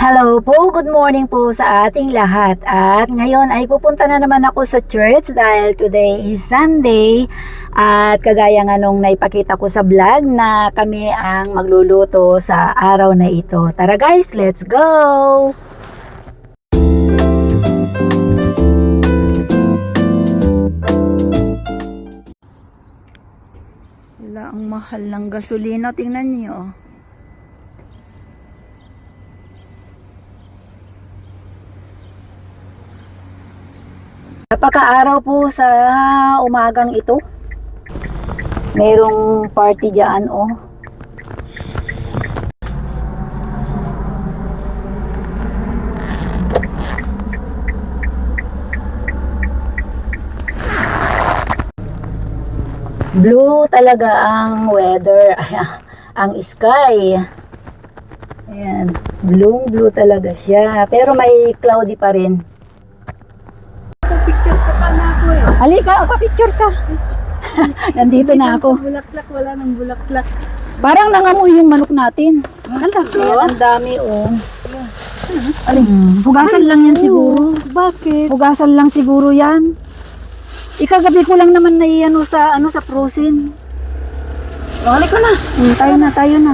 Hello po, good morning po sa ating lahat. At ngayon ay pupunta na naman ako sa church dahil today is Sunday. At kagaya nga nung naipakita ko sa vlog na kami ang magluluto sa araw na ito. Tara guys, let's go! Wala, ang mahal ng gasolina. Tingnan niyo. Napaka-araw po sa umagang ito. Merong party dyan, oh. Blue talaga ang weather, ang sky. Ayan, blue talaga siya. Pero may cloudy pa rin. Halika, pa-picture ka. Nandito na ako. Bulaklak, wala nang bulaklak. Parang nangamoy yung manok natin. Hala, Ang dami, oh. Hugasan lang yan siguro. bakit? Hugasan lang siguro yan. Ikagabi ko lang naman na iyan sa frozen. Halika na. Tayo na.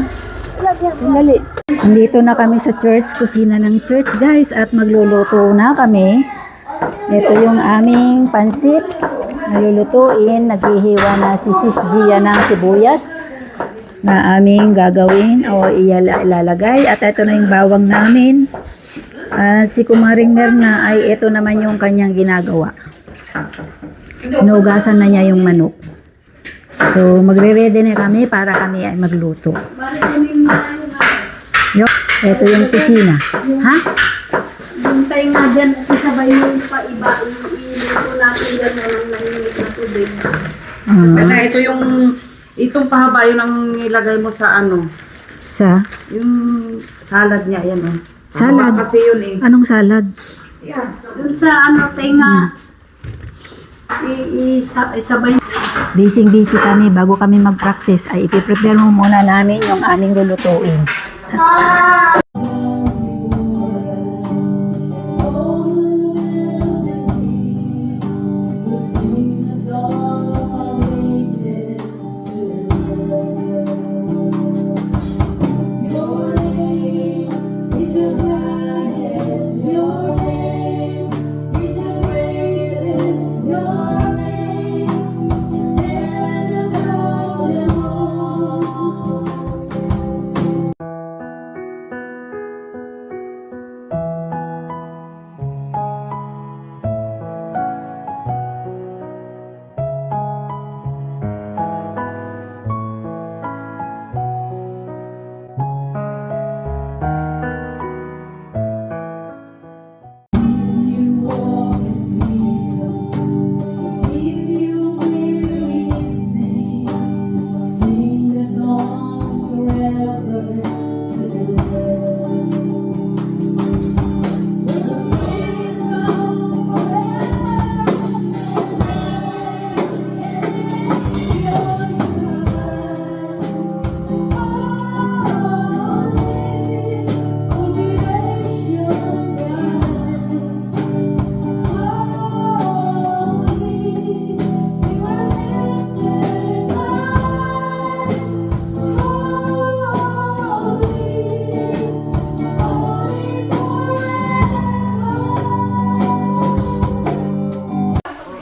Sandali. Andito na kami sa church, kusina ng church guys, at magluluto na kami. Ito yung aming pansit. Nalulutuin, naghihiwa na si Sis Gia ng sibuyas na aming gagawin o ilalagay. At ito na yung bawang namin. At si Kumaring Merna ay ito naman yung kanyang ginagawa. Inugasan na niya yung manok. So magre-ready na kami para kami ay magluto. Ito yung kusina. Ha? Hintay nga dyan, isabay yung paiba, iluto natin dyan, walang nahinit na tubig. Kaya ito yung, itong pahaba yun ang ilagay mo sa ano, Sa? yung salad niya, yan o. Salad? Kasi yun eh. Anong salad? Yeah. Dun sa ano, tenga, isabay. Busy kami bago kami mag-practice ay ipiprepare mo muna namin yung aming lulutuin.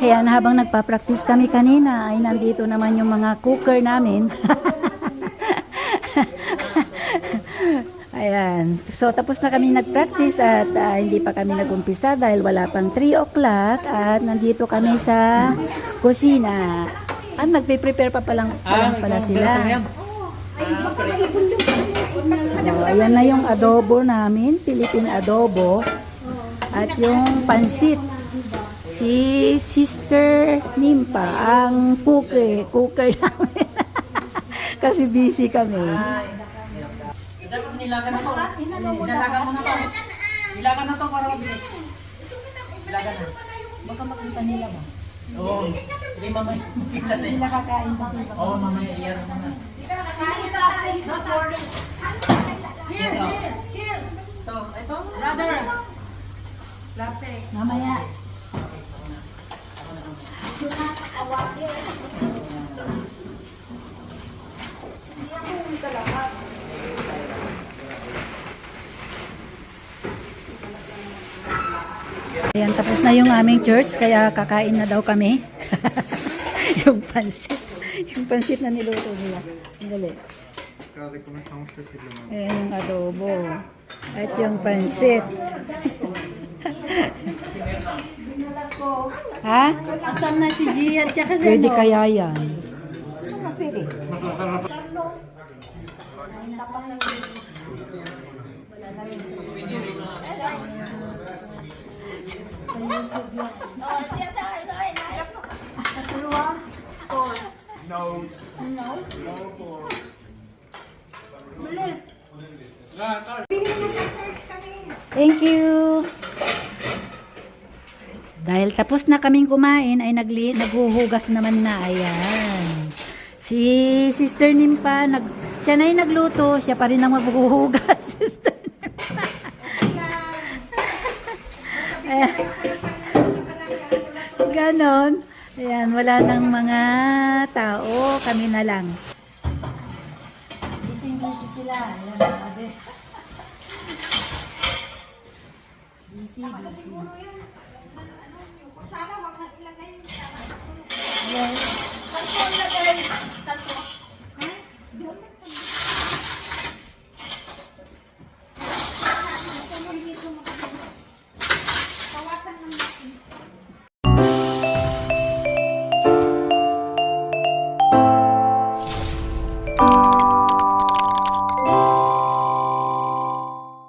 Kaya habang nagpa-practice kami kanina ay nandito naman yung mga cooker namin. Ayan. So tapos na kami nag-practice at hindi pa kami nag-umpisa dahil wala pang 3 o'clock at nandito kami sa kusina. At nagpe-prepare pa pala sila. Ayan na yung adobo namin, Philippine adobo. At yung pansit. Si Sister Nimpa, ang cooker namin. Kasi busy kami. Nilagan na to. Nilagan mo na to. Nilagan na to para mabilis. Nilagan na. Baka makita nila ba? Oo. Hindi mamaya. Sila kakain ba? Oo, mamaya iyan mo na. Here. Ito, Brother. Plastic. Mamaya. Ayan, tapos na yung aming church, kaya kakain na daw kami. yung pansit. Yung pansit na niluto nila. Ang dali. Ayan yung adobo. At yung pansit. Ha? Asan na si Gia at saka Pwede kaya yan. Thank you. Dahil tapos na kaming kumain, ay naghuhugas naman na. Ayan. Si Sister Nimpa, siya na yung nagluto, siya pa rin ang maghuhugas. Sister Nimpa. Ayan. Ganon. Ayan, wala nang mga tao, kami na lang. Busy sila. Ayan, sabi. Busy. Sana wag nang ilagay yung Yes. Saan ko ilagay? Saan ko? Ha? Doon na.